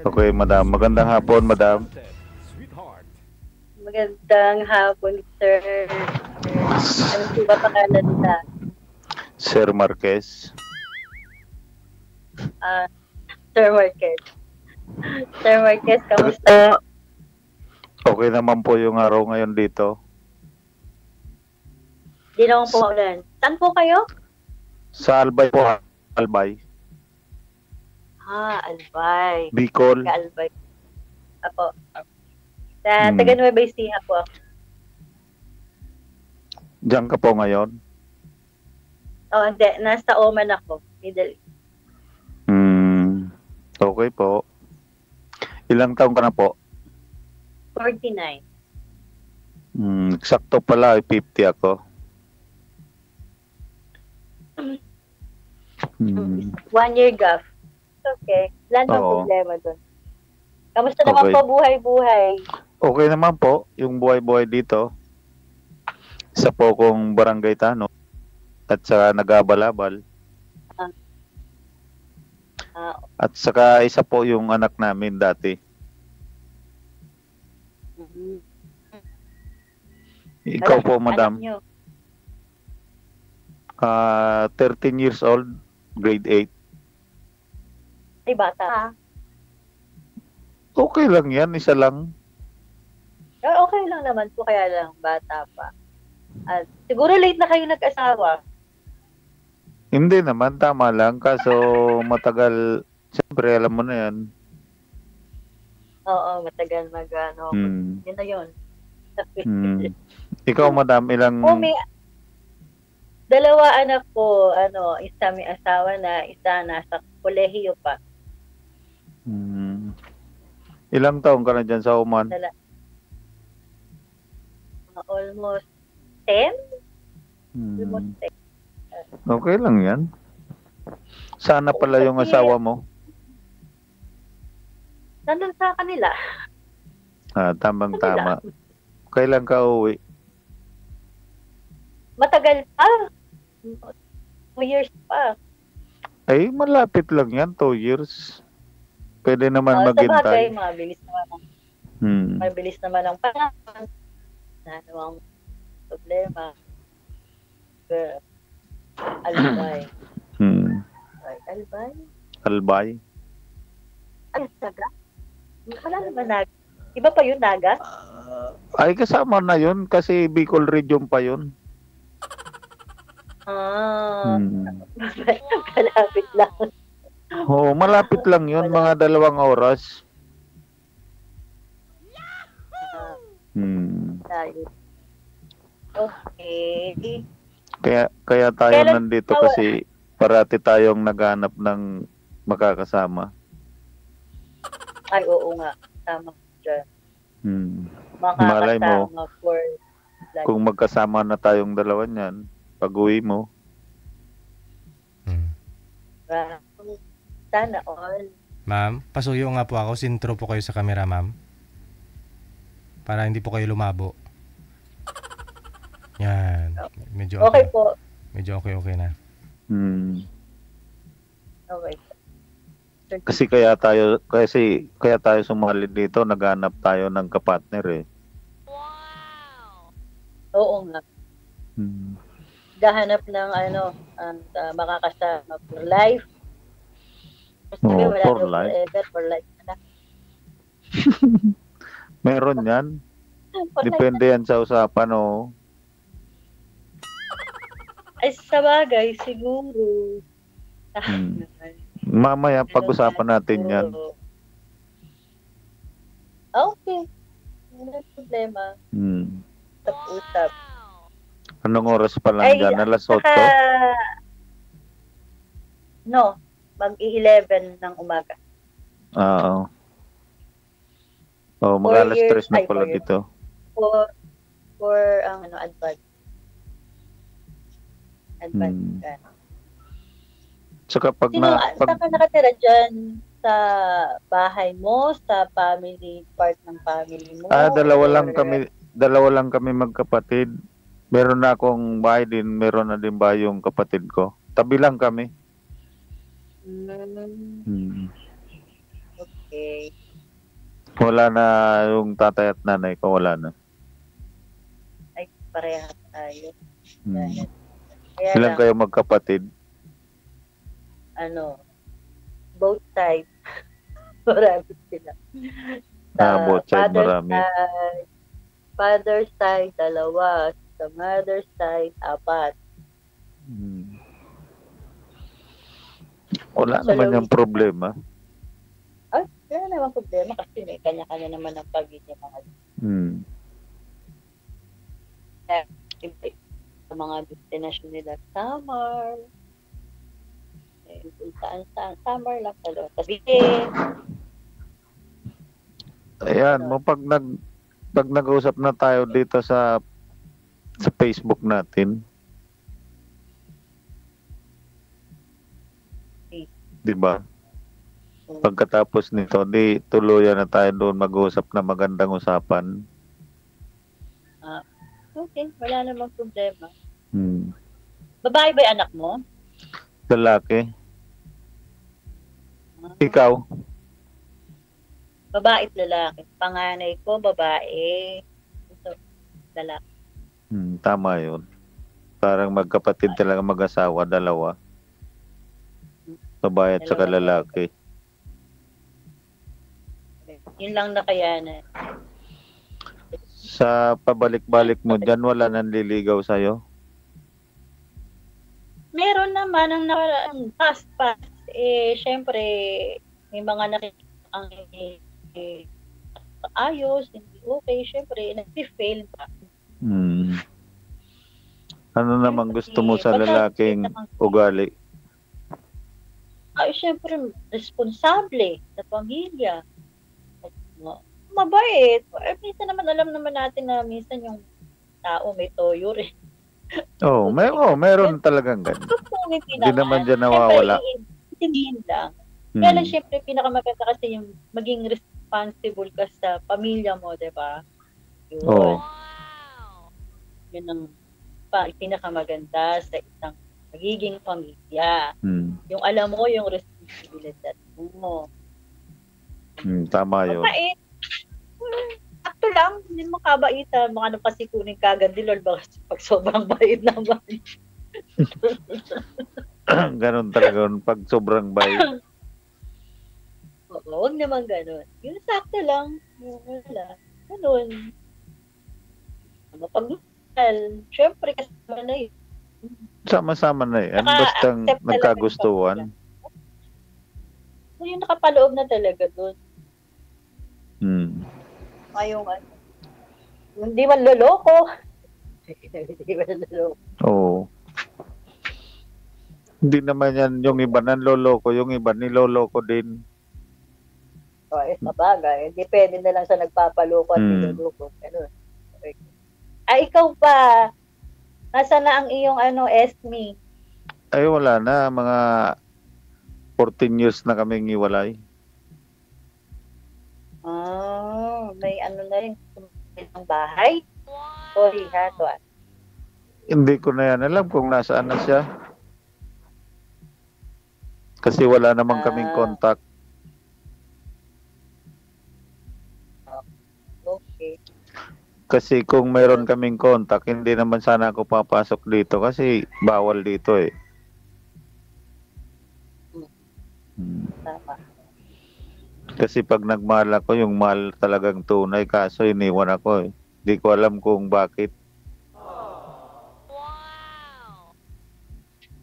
Okay, madam. Magandang hapon, madam. Magandang hapon, sir. Ano po ba pangalan nila? Sir Marquez. Sir Marquez. Sir Marquez, kamusta? Okay naman po yung araw ngayon dito. Di naman po maulan. Saan po kayo? Sa Albay po, Albay. Albay. Bicol. Albay. Apo. Sa taga Nueva Ecija po ako. Diyan ka po ngayon? Hindi. Nasa Oman ako. Middle East. Okay po. Ilang taon ka na po? 49. Eksakto pala, 50 ako. 1 year gap. Okay. Wala namang problema doon. Kamusta naman po buhay-buhay? Okay naman po, yung buhay-buhay dito. Isa po kong barangay Tano at saka nag-abalabal. At saka isa po yung anak namin dati. Ikaw po, madam. 13 years old, grade 8. Ay, bata. Okay lang yan, isa lang. Okay lang naman po, kaya lang bata pa. At siguro late na kayo nag-asawa. Hindi naman, tama lang. Kaso matagal, siyempre alam mo na yan. Oo, matagal mag-ano. Yun na yun. Ikaw, madam, ilang... may dalawa anak ko, isa may asawa na, isa nasa kolehiyo pa. Ilang taon ka na dyan sa Oman? Almost 10? Almost 10. Okay lang yan. Sana pala yung asawa mo. Nandun sa kanila. Tamang-tama. Kailan ka uwi? Matagal pa. 2 years pa. Ay, malapit lang yan, 2 years. Pwede naman maghintay. Sa bagay, mabilis naman. Mabilis naman ang panahon. Ano ang problema? Albay. Albay? Albay? Naga? Wala naman Naga. Iba pa yun, Naga? Ay, kasama na yun kasi Bicol region pa yun. Malapit lang. Oo, malapit lang yun, mga 2 oras. Okay. Kaya tayo nandito kasi parati tayong naghanap ng makakasama. Ay, oo nga. Tama dyan. Malay mo, for kung magkasama na tayong dalawa niyan, pag-uwi mo. Sana all. Ma'am, pasuyo nga po ako. Sintro po kayo sa camera, ma'am. Para hindi po kayo lumabo. Yan. Medyo okay po. Medyo okay na. Okay. Kasi kaya tayo sumali dito, naghanap tayo ng kapartner eh. Wow. Oo nga. Gahanap ng makakasama for life. For life. Forever, for life na. Meron yan. Depende yan sa usapan, oh. Ay, sa bagay, siguro. Mamaya, pag-usapan natin yan. Okay. Hindi problema. Usap. Anong oras pa lang dyan? Alas 8? No. Mag-11 ng umaga. Oo. Mag-alas 3 na pala dito. For advance. Saka pag saan ka nakatira dyan? Sa bahay mo? Sa family, part ng family mo? Dalawa lang kami magkapatid. Meron na akong bahay din, meron na din bahay yung kapatid ko. Tabi lang kami. Okay. Okay. Wala na yung tatay at nanay ko, wala na. Ay, parehas tayo. Hmm. Kaya Ilan lang, kayo magkapatid? both sides. Marami sila. Both side marami. Father's side, 2. Sa mother's side, 4. Hmm. Wala Sa naman yung Luis- problema. Ay, wala naman problema kasi may kanya-kanya naman ang pamilya mga Hmm. sa mga destination nila. Summer. Kung saan. Summer lang pala. Kasi, Ayan, pag nag-usap na tayo dito sa Facebook natin. Di ba? Pagkatapos nito, di tuluyan na tayo doon mag-usap na magandang usapan. okay, wala namang problema. Hmm. Babae ba yung anak mo? Lalaki. Ikaw? Babae at lalaki. Panganay ko, babae. Ito, lalaki. Tama yun. Parang magkapatid talaga mag-asawa, 2. Babae at saka lalaki. Yun lang nakayanan. Sa pabalik-balik mo dyan, wala nang liligaw sa'yo? Meron naman ang nakaraan, past. Syempre, may mga nakikita ang ayos, hindi okay. Syempre, nag-fail pa. Ano naman gusto mo sa lalaking ugali? Syempre, responsable sa pamilya. Mabait. Minsan naman, alam naman natin na minsan yung tao may toyo rin. Meron talagang ganun. Hindi naman dyan nawawala. Intindihin lang. Kaya lang, syempre, pinakamaganda kasi yung maging responsible ka sa pamilya mo, di ba? Yun. Yun ang pinakamaganda sa isang magiging pamilya. Yung alam mo, yung responsibilidad mo. Tama yun. Mabait. Sakto lang, hindi mo kabaitan, mga napasikunin kagad dilol ba pag sobrang bait naman. Ganon talaga yun, pag sobrang bait. Oo, huwag naman ganon. Yung sakto lang, wala. Ganon. Mapagdusal, syempre kasama na yun. Sama-sama na yan, basta nagkagustuhan. So, yung nakapaloob na talaga dun. Yung hindi man loloko. Hindi man loloko. Oo. Hindi naman yan yung iba nanloloko, yung iba niloloko din. Sabagay. Depende na lang sa nagpapaloko at niloloko. Ganun. Okay. Ikaw pa. Nasa na ang iyong Esme? Ay, wala na. Mga 14 years na kaming iwalay. May na rin ng bahay? Sorry ha, Tuan. Hindi ko na yan alam kung nasaan na siya. Kasi wala naman kaming contact. Okay. Kasi kung mayroon kaming contact, hindi naman sana ako papasok dito kasi bawal dito eh. Tama. Kasi pag nagmahal ako, yung mahal talagang tunay, kaso iniwan ako eh. Hindi ko alam kung bakit.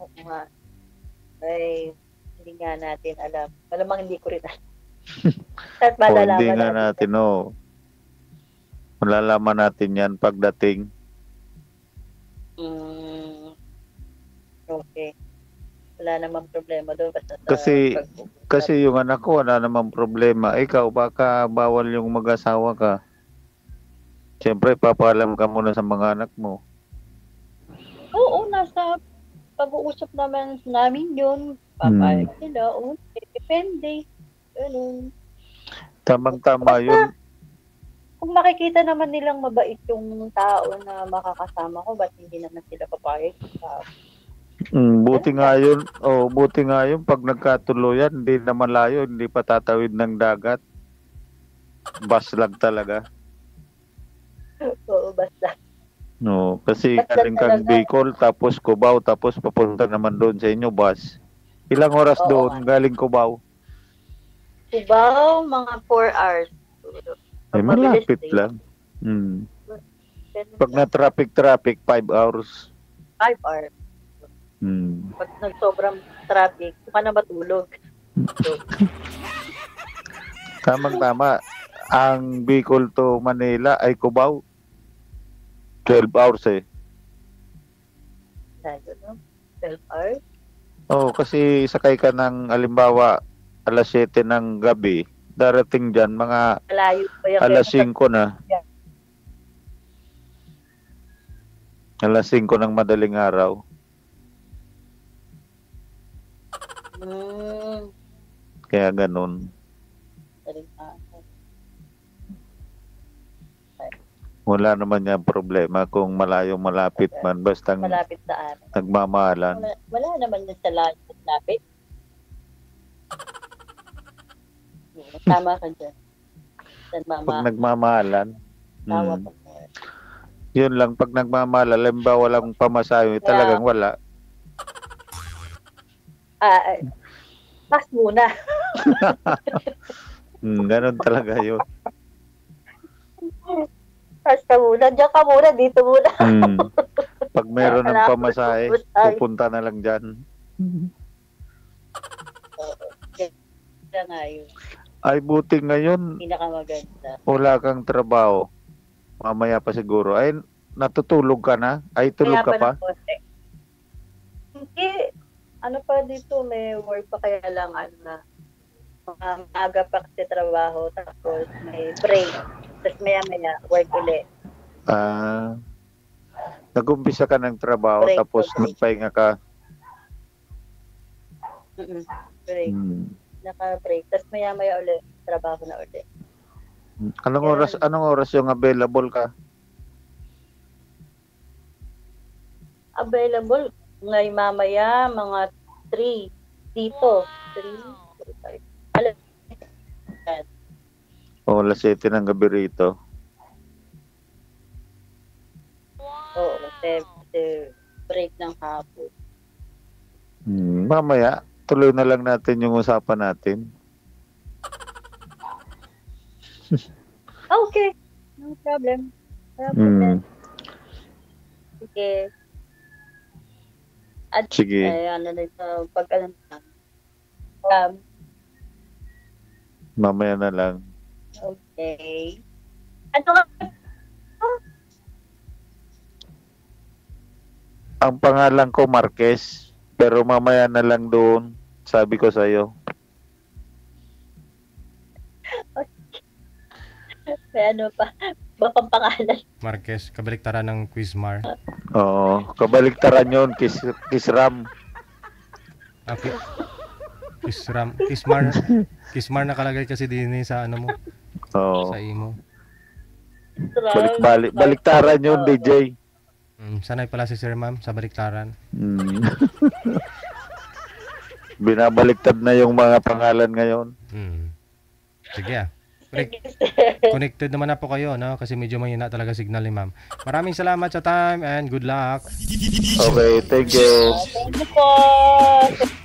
Oo nga. Ay, hindi nga natin alam. Malamang hindi ko rin alam. At malalaman hindi nga natin, malalaman natin yan pagdating. Okay. Wala namang problema doon. Kasi yung anak ko, wala namang problema. Ikaw, baka bawal yung mag-asawa ka. Siyempre, papaalam ka muna sa mga anak mo. Oo, nasa pag-uusap naman namin yun. Papayag sila. Depende. Ganun. Tamang-tama yun. Kung makikita naman nilang mabait yung tao na makakasama ko, ba't hindi naman sila papayag? Buti nga yun. Buti nga yun. Pag nagkatuluyan, hindi na malayo, hindi pa tatawid ng dagat. Bus lang talaga. Oo, basta. No, kasi Basta galing kang talaga. Bicol, tapos Cubao, tapos papunta naman doon sa inyo, bus. Ilang oras Oo, doon, galing Cubao? Cubao, mga 4 hours. Eh, Pag mabilis, malapit 3. lang. Pag na-traffic, 5 hours. 5 hours. Pag nagsobrang traffic, ka na matulog. So, Tamang-tama. Ang Bicol to Manila ay Cubao. 12 hours eh. tayo, no? 12 hours. Kasi sakay ka ng, alimbawa, alas 7 ng gabi. Darating dyan, mga Malayo pa yung alas 5 na. Alas 5 ng madaling araw. Kaya ganun. Wala naman yan problema kung malayo malapit man. Basta Malapit sa amin. nagmamahalan. Wala naman yan sa lapit. Tama ka dyan. Pag nagmamahalan, Tawa pa. yun lang. Pag nagmamahalan, halimbawa walang pamasahe, talagang wala. Pass muna. Ganun talaga yun. Pass ka muna. Diyan ka muna. Dito muna. Pag meron ng pamasahe, pupunta na lang dyan. Kaya nga yun. Ay, buti ngayon, Pinakamaganda. wala kang trabaho. Mamaya pa siguro. Ay, natutulog ka na? Ay, tulog ka pa? Hindi. Ano pa dito, may work pa kaya lang, maaga pa kasi trabaho, tapos may break. Tapos maya-maya, work ulit. Nag-umpisa ka ng trabaho, Break, tapos break. nagpahinga ka. Break. Naka-break. Tapos maya-maya ulit, trabaho na ulit. Anong oras yung available ka? Available ngayon mamaya, mga 3 dito. 3, 4, 5. Alam. Alas 7 ng gabi rito. Oo, break ng hapon. Mamaya, tuloy na lang natin yung usapan natin. Okay. No problem. Sige. At Sige. pag-alam na. Mamaya na lang. Okay. Ano nga? Ang pangalan ko Marquez, pero mamaya na lang doon. Sabi ko sa'yo. May ano pa? Bakang pangalan. Marquez, kabaliktaran ng Quizmar. Oo, kabaliktaran yun, Kisram. Okay. Kismar nakalagay kasi din sa ano mo, Oo. sa imo. Baliktaran yun, DJ. Sanay pala si Sir Ma'am sa baliktaran. Binabaliktad na yung mga pangalan ngayon. Sige. Connected naman na po kayo, no? Kasi medyo mahina talaga signal ni Ma'am. Maraming salamat sa time and good luck. Okay, thank you. Thank you po.